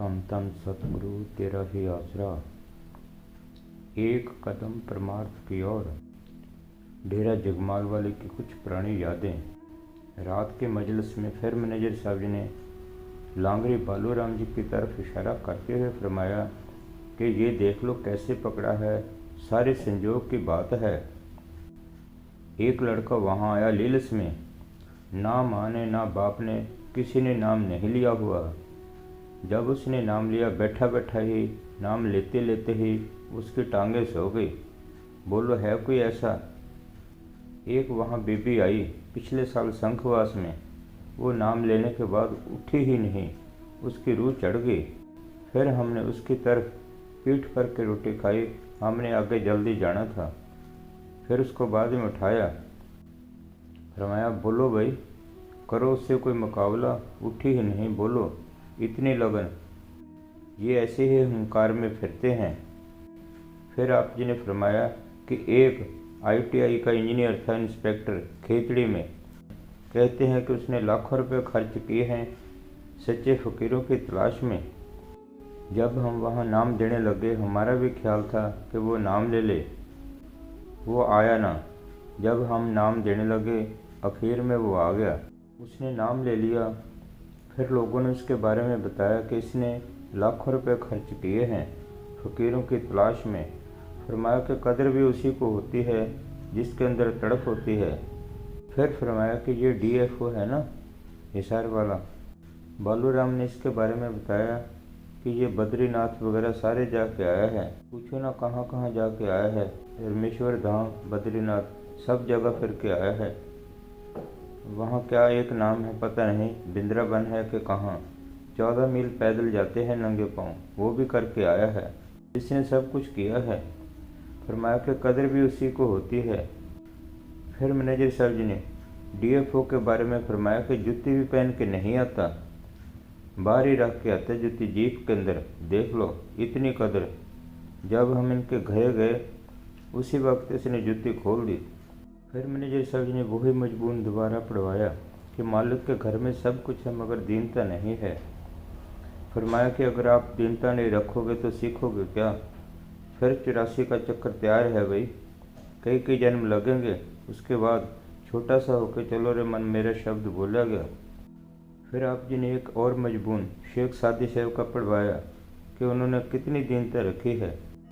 तम तम सतगुरु तेरा ही आसरा, एक कदम परमार्थ की ओर। डेरा जगमाल वाले की कुछ पुरानी यादें। रात के मजलिस में फिर मैनेजर साहब जी ने लांगरी बालू राम जी की तरफ इशारा करते हुए फरमाया कि ये देख लो कैसे पकड़ा है, सारे संजोग की बात है। एक लड़का वहाँ आया लीलस में, ना माँ ने ना बाप ने किसी ने नाम नहीं लिया हुआ। जब उसने नाम लिया, बैठा बैठा ही नाम लेते लेते ही उसकी टांगें सो गई। बोलो है कोई ऐसा? एक वहाँ बीबी आई पिछले साल शंखवास में, वो नाम लेने के बाद उठी ही नहीं, उसकी रूह चढ़ गई। फिर हमने उसकी तरफ पीठ करके रोटी खाई, हमने आगे जल्दी जाना था। फिर उसको बाद में उठाया, फरमाया बोलो भाई, करो उससे कोई मुकाबला। उठी ही नहीं, बोलो इतनी लगन, ये ऐसे ही हुंकार में फिरते हैं। फिर आप जी ने फरमाया कि एक ITI का इंजीनियर था, इंस्पेक्टर खेतड़ी में। कहते हैं कि उसने लाखों रुपए खर्च किए हैं सच्चे फ़कीरों की तलाश में। जब हम वहाँ नाम देने लगे, हमारा भी ख्याल था कि वो नाम ले ले, वो आया ना। जब हम नाम देने लगे, आखिर में वो आ गया, उसने नाम ले लिया। फिर लोगों ने उसके बारे में बताया कि इसने लाखों रुपए खर्च किए हैं फ़कीरों की तलाश में। फरमाया कि कदर भी उसी को होती है जिसके अंदर तड़प होती है। फिर फरमाया कि ये DFO है ना, हिसार वाला, बालू राम ने इसके बारे में बताया कि ये बद्रीनाथ वगैरह सारे जाके आया है। पूछो ना कहाँ कहाँ जाके आया है, रामेश्वर धाम, बद्रीनाथ, सब जगह फिर के आया है। वहाँ क्या एक नाम है पता नहीं, बिंद्राबन है कि कहाँ। 14 मील पैदल जाते हैं नंगे पाँव, वो भी करके आया है। इसने सब कुछ किया है। फरमाया कि कदर भी उसी को होती है। फिर मैनेजर साहब जी ने DFO के बारे में फरमाया कि जूती भी पहन के नहीं आता, बाहर ही रख के आता जूती जीप के अंदर। देख लो इतनी कदर। जब हम इनके घर गए, उसी वक्त इसने जूती खोल दी। फिर मैनेजर साहब जी ने वही मजबून दोबारा पढ़वाया कि मालिक के घर में सब कुछ है मगर दीनता नहीं है। फरमाया कि अगर आप दीनता नहीं रखोगे तो सीखोगे क्या। फिर 84 का चक्कर तैयार है भाई, कई कई जन्म लगेंगे। उसके बाद छोटा सा होके चलो रे मन मेरा शब्द बोला गया। फिर आप जी ने एक और मजबून शेख सादी साहब का पढ़वाया कि उन्होंने कितनी दीनता रखी है।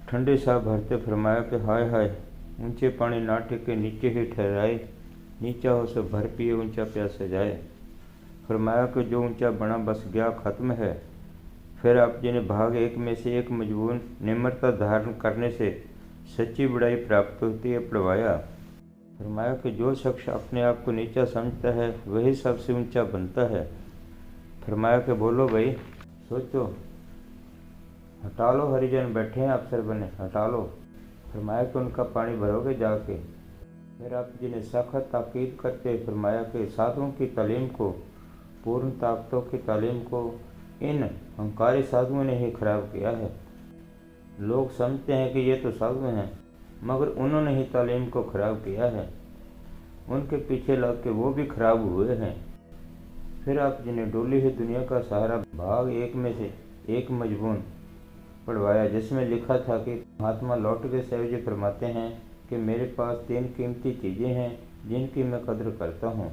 ठंडे साहब भरते फरमाया कि हाय हाय, ऊंचे पानी ना टिके नीचे ही ठहराए, नीचा हो सो भर पिए ऊंचा प्यासा जाए। फरमाया कि जो ऊंचा बना बस गया, ख़त्म है। फिर आप जी ने भाग एक में से एक मजबून निम्रता धारण करने से सच्ची बड़ाई प्राप्त होती है पढ़वाया। फरमाया कि जो शख्स अपने आप को नीचा समझता है वही सबसे ऊंचा बनता है। फरमाया कि बोलो भाई, सोचो, हटा लो, हरिजन बैठे हैं अफसर बने, हटा लो। फरमाया कि उनका पानी भरोगे जाके। फिर आप जी ने सख्त ताकीद करते फरमाया कि साधुओं की तालीम को, पूर्ण ताकतों की तालीम को इन अहंकारी साधुओं ने ही खराब किया है। लोग समझते हैं कि ये तो साधु हैं, मगर उन्होंने ही तालीम को खराब किया है। उनके पीछे लग के वो भी खराब हुए हैं। फिर आप जी ने डोली हुई दुनिया का सहारा भाग एक में से एक मजबून पढ़वाया, जिसमें लिखा था कि महात्मा लौट के साहब जी फरमाते हैं कि मेरे पास 3 कीमती चीज़ें हैं जिनकी मैं कदर करता हूँ।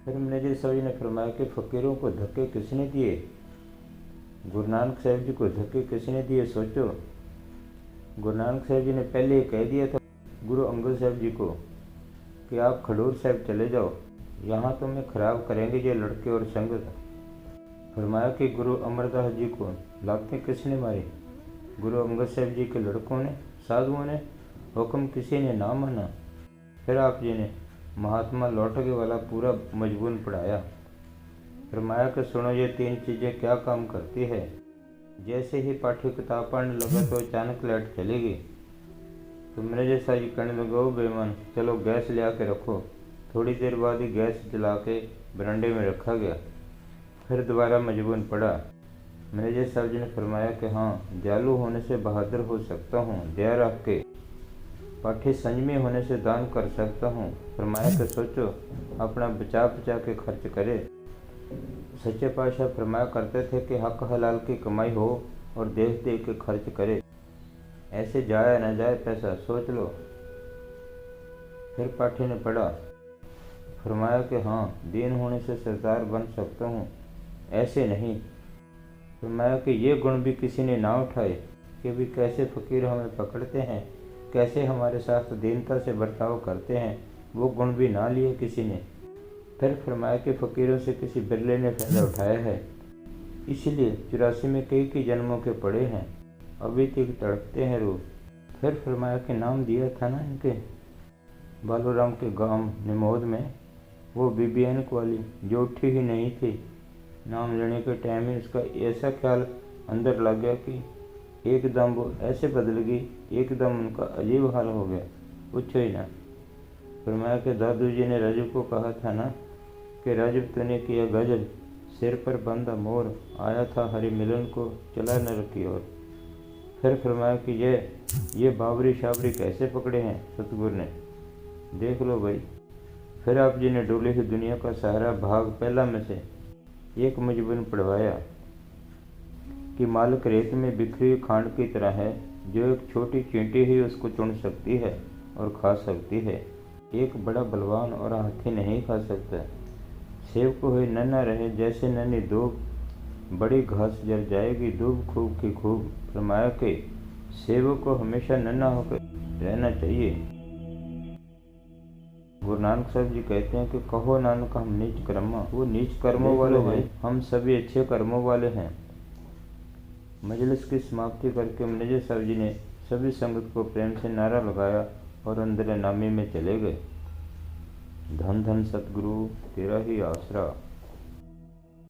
फिर मैनेजर साहब जी ने फरमाया कि फ़कीरों को धक्के किसने दिए? गुरु नानक साहब जी को धक्के किसने दिए? सोचो, गुरु नानक साहब जी ने पहले ही कह दिया था गुरु अंगद साहब जी को कि आप खडूर साहब चले जाओ, यहाँ तुम्हें खराब करेंगे ये लड़के और संगत। फरमाया कि गुरु अमरदास जी को लातें किसने मारी? गुरु अंगद साहब जी के लड़कों ने, साधुओं ने। हुक्म किसी ने ना माना। फिर आप जी ने महात्मा लौटके वाला पूरा मजबून पढ़ाया। फरमाया कि सुनो, ये 3 चीज़ें क्या काम करती है। जैसे ही पाठ्य किताब पढ़ने लगा तो अचानक लाइट चली गई। तो मैनेजर साहब जी कहने लगे, ओ बेईमान, चलो गैस ले आके रखो। थोड़ी देर बाद ही गैस जला के बरामदे में रखा गया। फिर दोबारा मजबून पढ़ा। मैनेजर साहब जी ने फरमाया कि हाँ, दयालु होने से बहादुर हो सकता हूँ, दया रख के। पाठी संयमी होने से दान कर सकता हूँ। फरमाया कि सोचो, अपना बचा बचा के खर्च करे। सच्चे पातशाह फरमाया करते थे कि हक हलाल की कमाई हो और देख देख के खर्च करे, ऐसे जाया न जाए पैसा, सोच लो। फिर पाठी ने पढ़ा, फरमाया कि हाँ, दीन होने से सरदार बन सकता हूँ, ऐसे नहीं। फरमाया कि ये गुण भी किसी ने ना उठाए कि भी कैसे फ़कीर हमें पकड़ते हैं, कैसे हमारे साथ दीनता से बर्ताव करते हैं, वो गुण भी ना लिए किसी ने। फिर फरमाया कि फ़कीरों से किसी बिरले ने फ़ायदा उठाया है, इसीलिए 84 में कई जन्मों के पड़े हैं, अभी तक तड़पते हैं रोज। फिर फरमाया कि नाम दिया था ना इनके बालूराम के गांव निमोद में वो बीबी ऐनक वाली जो उठी ही नहीं थी, नाम लेने के टाइम में उसका ऐसा ख्याल अंदर लग गया कि एकदम वो ऐसे बदल गई, एकदम उनका अजीब हाल हो गया, पूछो ही ना। फरमाया कि दादू जी ने राजू को कहा था ना कि राजू तूने किया गजब, सिर पर बंधा मोर, आया था हरि मिलन को, चला नर की ओर। फिर फरमाया कि ये बाबरी शाबरी कैसे पकड़े हैं सतगुरु ने, देख लो भाई। फिर आप जी ने डोली हुई दुनिया का सारा भाग पहला में से एक मजबून पढ़वाया कि मालिक रेत में बिखरी हुई खांड की तरह है, जो एक छोटी चींटी ही उसको चुन सकती है और खा सकती है, एक बड़ा बलवान और हाथी नहीं खा सकता। सेव को हुए नन्ना रहे जैसे नन्ही दूब, बड़ी घास जल जाएगी दूब खूब की खूब। फरमाया कि सेवक को हमेशा नन्ना होकर रहना चाहिए। गुरु नानक साहब जी कहते हैं कि कहो नानक हम नीच कर्मा, वो नीच कर्मों वाले हैं, हम सभी अच्छे कर्मों वाले हैं। मजलिस की समाप्ति करके मैनेजर साहब जी ने सभी संगत को प्रेम से नारा लगाया और अंदर नामी में चले गए। धन धन सतगुरु तेरा ही आसरा।